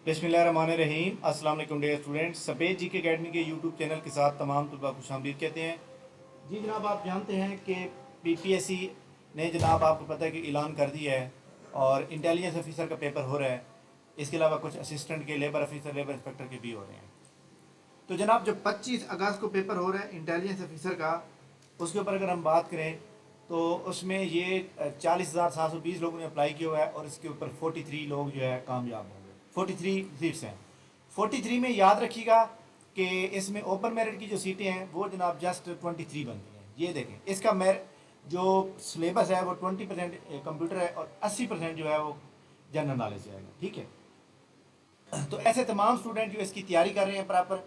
बिस्मिल्लाहिर्रहमानिर्रहीम। अस्सलाम वालेकुम डियर स्टूडेंट्स। सफ़ेद जी के अकेडमी के यूट्यूब चैनल के साथ तमाम तलबा को खुशामदीद कहते हैं। जी जनाब, आप जानते हैं कि पीपीएससी ने जनाब आपको पता है कि ऐलान कर दिया है और इंटेलिजेंस ऑफिसर का पेपर हो रहा है। इसके अलावा कुछ असिस्टेंट के, लेबर ऑफिसर, लेबर इंस्पेक्टर के भी हो रहे हैं। तो जनाब जो 25 अगस्त को पेपर हो रहा है इंटेलिजेंस ऑफिसर का, उसके ऊपर अगर हम बात करें तो उसमें ये 40,720 लोगों ने अप्लाई किया हुआ है और इसके ऊपर 43 लोग जो है कामयाब होंगे। 43 सीट्स हैं। 43 में याद रखिएगा कि इसमें ओपन मेरिट की जो सीटें हैं वो जनाब जस्ट 23 बनती हैं। ये देखें, इसका जो सिलेबस है वो 20% कंप्यूटर है और 80% जो है वो जनरल नॉलेज से आएगा। ठीक है, तो ऐसे तमाम स्टूडेंट जो इसकी तैयारी कर रहे हैं प्रॉपर,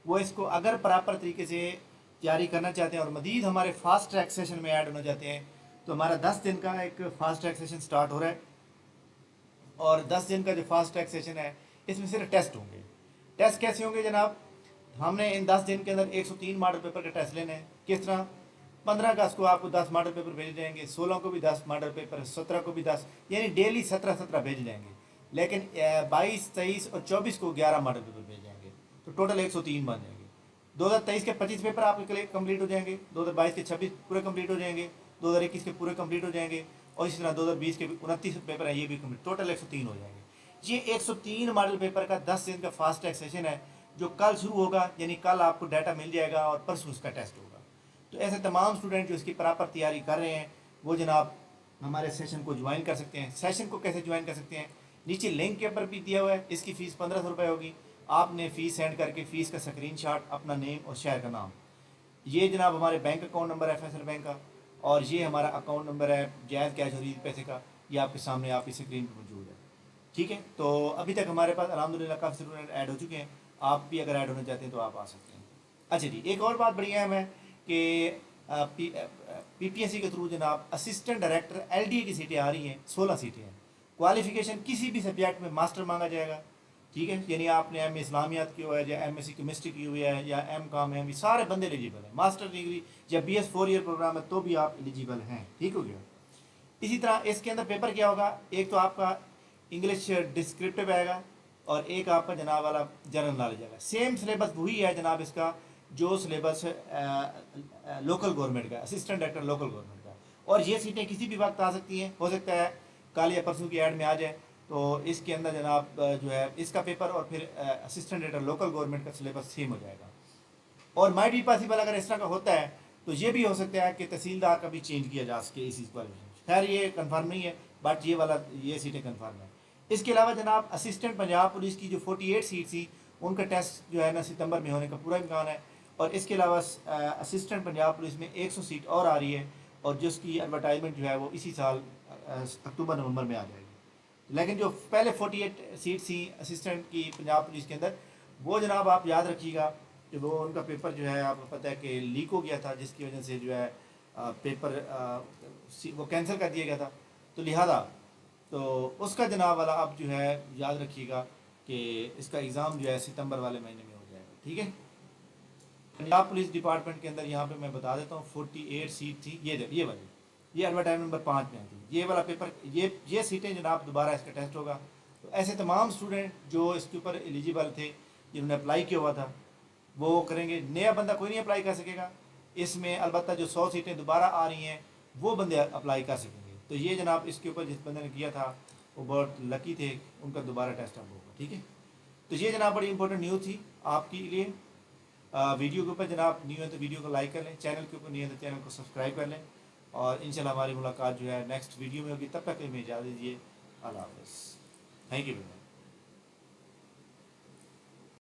वो इसको अगर प्रॉपर तरीके से तैयारी करना चाहते हैं और मज़ीद हमारे फास्ट ट्रैक सेशन में ऐड होना चाहते हैं, तो हमारा 10 दिन का एक फास्ट ट्रैक सेशन स्टार्ट हो रहा है। और 10 दिन का जो फास्ट ट्रैक सेशन है इसमें सिर्फ टेस्ट होंगे। टेस्ट कैसे होंगे जनाब? हमने इन 10 दिन के अंदर 103 मॉडल पेपर का टेस्ट लेना है। किस तरह? 15 अगस्त को आपको 10 मॉडल पेपर भेज जाएंगे, 16 को भी 10 मॉडल पेपर, 17 को भी 10, यानी डेली 17 भेज जाएंगे। लेकिन 22, 23 और 24 को 11 मॉडल पेपर भेज जाएंगे, तो टोटल 103 बन जाएंगे। 2023 के 25 पेपर आपके कंप्लीट हो जाएंगे, 2022 के 26 पूरे कंप्लीट हो जाएंगे, 2021 के पूरे कंप्लीट हो जाएंगे और इसी तरह 2020 के भी 29 पेपर हैं, ये भी कंप्लीट, टोटल 103 हो जाएंगे। ये 103 मॉडल पेपर का 10 दिन का फास्ट ट्रैक सेशन है जो कल शुरू होगा, यानी कल आपको डाटा मिल जाएगा और परसों उसका टेस्ट होगा। तो ऐसे तमाम स्टूडेंट जो इसकी प्रॉपर तैयारी कर रहे हैं वो जनाब हमारे सेशन को ज्वाइन कर सकते हैं। सेशन को कैसे ज्वाइन कर सकते हैं? नीचे लिंक के ऊपर भी दिया हुआ है। इसकी फ़ीस 1500 रुपये होगी। आपने फ़ीस सेंड करके फ़ीस का स्क्रीनशॉट, अपना नेम और शहर का नाम, ये जनाब हमारे बैंक अकाउंट नंबर है फैसल बैंक का, और ये हमारा अकाउंट नंबर है जायज़ कैश और पैसे का, ये आपके सामने आपकी स्क्रीन पर मौजूद है। ठीक है, तो अभी तक हमारे पास अल्हम्दुलिल्लाह काफ़ी स्टूडेंट ऐड हो चुके हैं। आप भी अगर ऐड होना चाहते हैं तो आप आ सकते हैं। अच्छा जी, एक और बात बड़ी अहम है कि पीपीएससी के थ्रू जनाब असिस्टेंट डायरेक्टर एलडीए की सीटें आ रही हैं। 16 सीटें हैं। क्वालिफिकेशन किसी भी सब्जेक्ट में मास्टर मांगा जाएगा। ठीक है, यानी आपने एम इस्लामियात की हुआ है या एम एस सी केमिस्ट्री की हुई है या एम कॉम है, सारे बंदे एलिजिबल हैं। मास्टर डिग्री या BS 4 ईयर प्रोग्राम है तो भी आप एलिजिबल हैं। ठीक हो गया। इसी तरह इसके अंदर पेपर क्या होगा? एक तो आपका इंग्लिश डिस्क्रिप्टिव आएगा और एक आपका जनाब वाला जनरल नॉलेज आएगा। सेम सिलेबस वही है जनाब इसका जो सिलेबस लोकल गवर्नमेंट का, असिस्टेंट डायरेक्टर लोकल गवर्नमेंट का। और ये सीटें किसी भी वक्त आ सकती हैं, हो सकता है कल या परसों की ऐड में आ जाए। तो इसके अंदर जनाब जो है इसका पेपर और फिर असिस्टेंट डायरेक्टर लोकल गवर्नमेंट का सिलेबस सेम हो जाएगा। और माइट भी पॉसिबल अगर इस तरह का होता है तो ये भी हो सकता है कि तहसीलदार का भी चेंज किया जा सके इसी क्वालिफिकेशन। खैर ये कंफर्म नहीं है, बट ये सीटें कंफर्म है। इसके अलावा जनाब असिस्टेंट पंजाब पुलिस की जो 48 सीट थी उनका टेस्ट जो है ना सितंबर में होने का पूरा इम्कान है। और इसके अलावा असिस्टेंट पंजाब पुलिस में 100 सीट और आ रही है और जिसकी एडवर्टाइजमेंट जो है वो इसी साल अक्टूबर नवंबर में आ जाएगी। लेकिन जो पहले 48 सीट थी असिस्टेंट की पंजाब पुलिस के अंदर, वो जनाब आप याद रखिएगा कि वो उनका पेपर जो है आपको पता है कि लीक हो गया था, जिसकी वजह से जो है पेपर वो कैंसिल कर दिया गया था। तो लिहाजा तो उसका जनाब वाला अब जो है याद रखिएगा कि इसका एग्ज़ाम जो है सितंबर वाले महीने में हो जाएगा। ठीक है, पंजाब पुलिस डिपार्टमेंट के अंदर यहाँ पे मैं बता देता हूँ 48 सीट थी। ये वाली, ये एडवर्टाइजमेंट नंबर 5 में थी। ये वाला पेपर, ये सीटें जनाब दोबारा इसका टेस्ट होगा। तो ऐसे तमाम स्टूडेंट जो इसके ऊपर एलिजिबल थे, जिन्होंने अप्लाई किया हुआ था, वो करेंगे। नया बंदा कोई नहीं अप्लाई कर सकेगा इसमें, अलबत्ता जो 100 सीटें दोबारा आ रही हैं वो बंदे अप्लाई कर सकेंगे। तो ये जनाब इसके ऊपर जिस बंदे ने किया था वो बहुत लकी थे, उनका दोबारा टेस्ट अब होगा। ठीक है, तो ये जनाब बड़ी इंपॉर्टेंट न्यूज़ थी आपके लिए। वीडियो के ऊपर जनाब न्यू है तो वीडियो को लाइक कर लें, चैनल के ऊपर नहीं है तो चैनल को सब्सक्राइब कर लें, और इंशाल्लाह हमारी मुलाकात जो है नेक्स्ट वीडियो में होगी। तब तक के लिए इजाज़त दीजिए। अल्लाह हाफ़िज़। Thank you very much.